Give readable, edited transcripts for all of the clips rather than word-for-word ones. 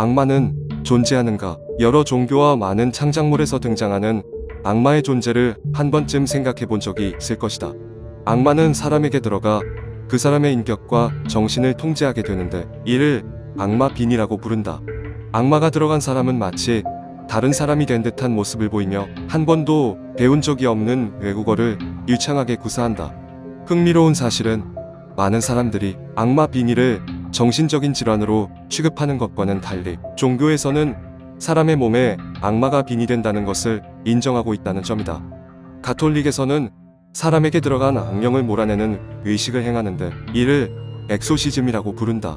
악마는 존재하는가? 여러 종교와 많은 창작물에서 등장하는 악마의 존재를 한 번쯤 생각해 본 적이 있을 것이다. 악마는 사람에게 들어가 그 사람의 인격과 정신을 통제하게 되는데 이를 악마 빈이라고 부른다. 악마가 들어간 사람은 마치 다른 사람이 된 듯한 모습을 보이며 한 번도 배운 적이 없는 외국어를 유창하게 구사한다. 흥미로운 사실은 많은 사람들이 악마 빈이를 정신적인 질환으로 취급하는 것과는 달리 종교에서는 사람의 몸에 악마가 빈이 된다는 것을 인정하고 있다는 점이다. 가톨릭에서는 사람에게 들어간 악령을 몰아내는 의식을 행하는데 이를 엑소시즘이라고 부른다.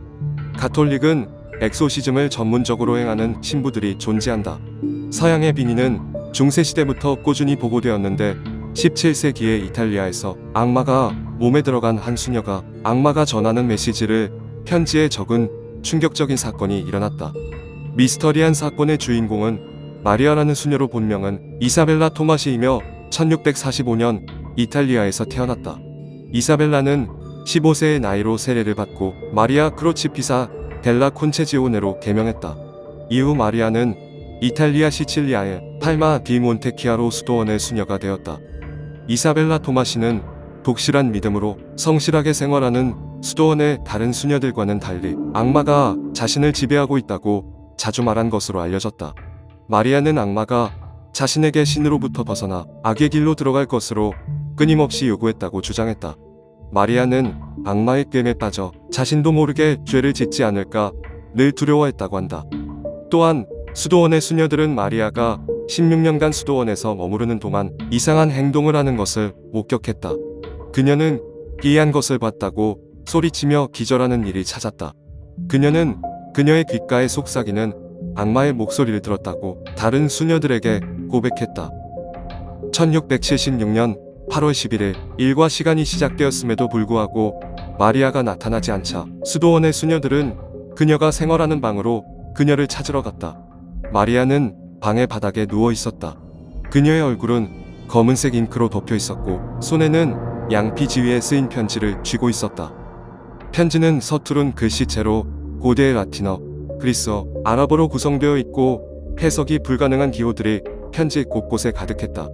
가톨릭은 엑소시즘을 전문적으로 행하는 신부들이 존재한다. 서양의 빈이는 중세시대부터 꾸준히 보고되었는데 17세기의 이탈리아에서 악마가 몸에 들어간 한 수녀가 악마가 전하는 메시지를 편지에 적은 충격적인 사건이 일어났다. 미스터리한 사건의 주인공은 마리아라는 수녀로 본명은 이사벨라 토마시이며 1645년 이탈리아에서 태어났다. 이사벨라는 15세의 나이로 세례를 받고 마리아 크로치피사 델라 콘체지오네로 개명했다. 이후 마리아는 이탈리아 시칠리아의 팔마 디 몬테키아로 수도원의 수녀가 되었다. 이사벨라 토마시는 독실한 믿음으로 성실하게 생활하는 수도원의 다른 수녀들과는 달리 악마가 자신을 지배하고 있다고 자주 말한 것으로 알려졌다. 마리아는 악마가 자신에게 신으로부터 벗어나 악의 길로 들어갈 것으로 끊임없이 요구했다고 주장했다. 마리아는 악마의 꾀에 빠져 자신도 모르게 죄를 짓지 않을까 늘 두려워했다고 한다. 또한 수도원의 수녀들은 마리아가 16년간 수도원에서 머무르는 동안 이상한 행동을 하는 것을 목격했다. 그녀는 기이한 것을 봤다고 소리치며 기절하는 일이 잦았다. 그녀는 그녀의 귓가에 속삭이는 악마의 목소리를 들었다고 다른 수녀들에게 고백했다. 1676년 8월 11일 일과 시간이 시작되었음에도 불구하고 마리아가 나타나지 않자 수도원의 수녀들은 그녀가 생활하는 방으로 그녀를 찾으러 갔다. 마리아는 방의 바닥에 누워 있었다. 그녀의 얼굴은 검은색 잉크로 덮여 있었고 손에는 양피지 위에 쓰인 편지를 쥐고 있었다. 편지는 서투른 글씨체로 고대의 라틴어, 그리스어, 아랍어로 구성되어 있고 해석이 불가능한 기호들이 편지 곳곳에 가득했다.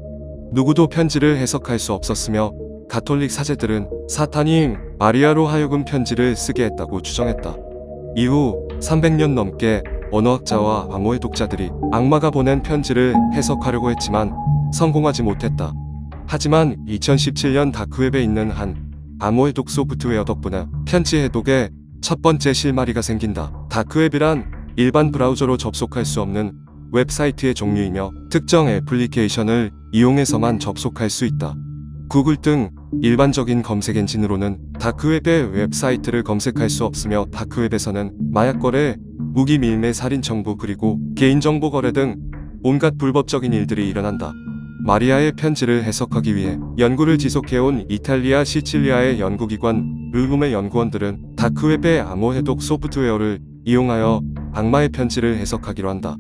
누구도 편지를 해석할 수 없었으며 가톨릭 사제들은 사탄이 마리아로 하여금 편지를 쓰게 했다고 추정했다. 이후 300년 넘게 언어학자와 암호의 독자들이 악마가 보낸 편지를 해석하려고 했지만 성공하지 못했다. 하지만 2017년 다크웹에 있는 한 암호의 독 소프트웨어 덕분에 편지 해독에 첫 번째 실마리가 생긴다. 다크웹이란 일반 브라우저로 접속할 수 없는 웹사이트의 종류이며 특정 애플리케이션을 이용해서만 접속할 수 있다. 구글 등 일반적인 검색 엔진으로는 다크웹의 웹사이트를 검색할 수 없으며 다크웹에서는 마약 거래, 무기 밀매, 살인 정보 그리고 개인정보 거래 등 온갖 불법적인 일들이 일어난다. 마리아의 편지를 해석하기 위해 연구를 지속해온 이탈리아 시칠리아의 연구기관 르룸의 연구원들은 다크웹의 암호 해독 소프트웨어를 이용하여 악마의 편지를 해석하기로 한다.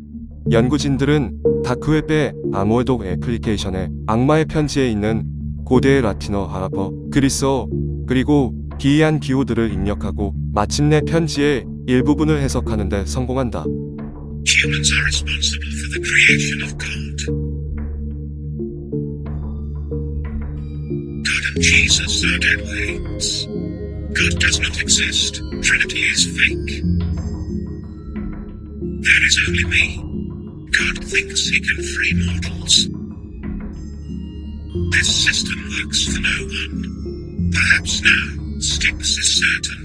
연구진들은 다크웹의 암호 해독 애플리케이션에 악마의 편지에 있는 고대의 라틴어, 아랍어, 그리스어 그리고 기이한 기호들을 입력하고 마침내 편지의 일부분을 해석하는 데 성공한다. Humans are responsible for the creation of God. God and Jesus are dead weights. God does not exist. Trinity is fake. There is only me. God thinks he can free mortals. This system works for no one. Perhaps now, Styx is certain.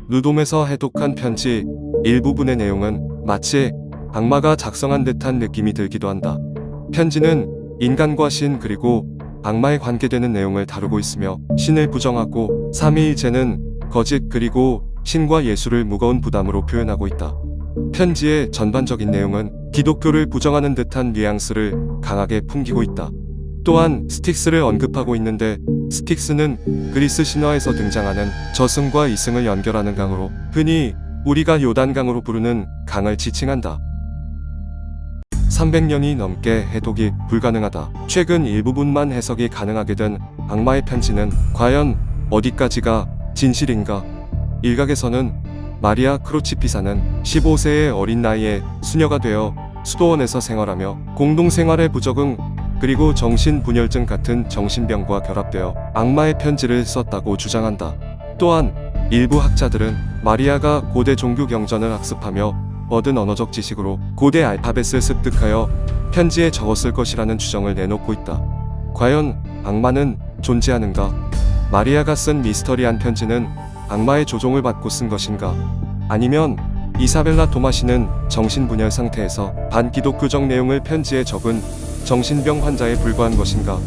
루돔에서 해독한 편지 일부분의 내용은 마치 악마가 작성한 듯한 느낌이 들기도 한다. 편지는 인간과 신 그리고 악마에 관계되는 내용을 다루고 있으며 신을 부정하고 삼위일체는 거짓 그리고 신과 예수를 무거운 부담으로 표현하고 있다. 편지의 전반적인 내용은 기독교를 부정하는 듯한 뉘앙스를 강하게 풍기고 있다. 또한 스틱스를 언급하고 있는데 스틱스는 그리스 신화에서 등장하는 저승과 이승을 연결하는 강으로 흔히 우리가 요단강으로 부르는 강을 지칭한다. 300년이 넘게 해독이 불가능하다. 최근 일부분만 해석이 가능하게 된 악마의 편지는 과연 어디까지가 진실인가? 일각에서는 마리아 크로치피사는 15세의 어린 나이에 수녀가 되어 수도원에서 생활하며 공동생활의 부적응 그리고 정신분열증 같은 정신병과 결합되어 악마의 편지를 썼다고 주장한다. 또한 일부 학자들은 마리아가 고대 종교 경전을 학습하며 얻은 언어적 지식으로 고대 알파벳을 습득하여 편지에 적었을 것이라는 추정을 내놓고 있다. 과연 악마는 존재하는가? 마리아가 쓴 미스터리한 편지는 악마의 조종을 받고 쓴 것인가? 아니면 이사벨라 토마시는 정신분열 상태에서 반기독교적 내용을 편지에 적은 정신병 환자에 불과한 것인가?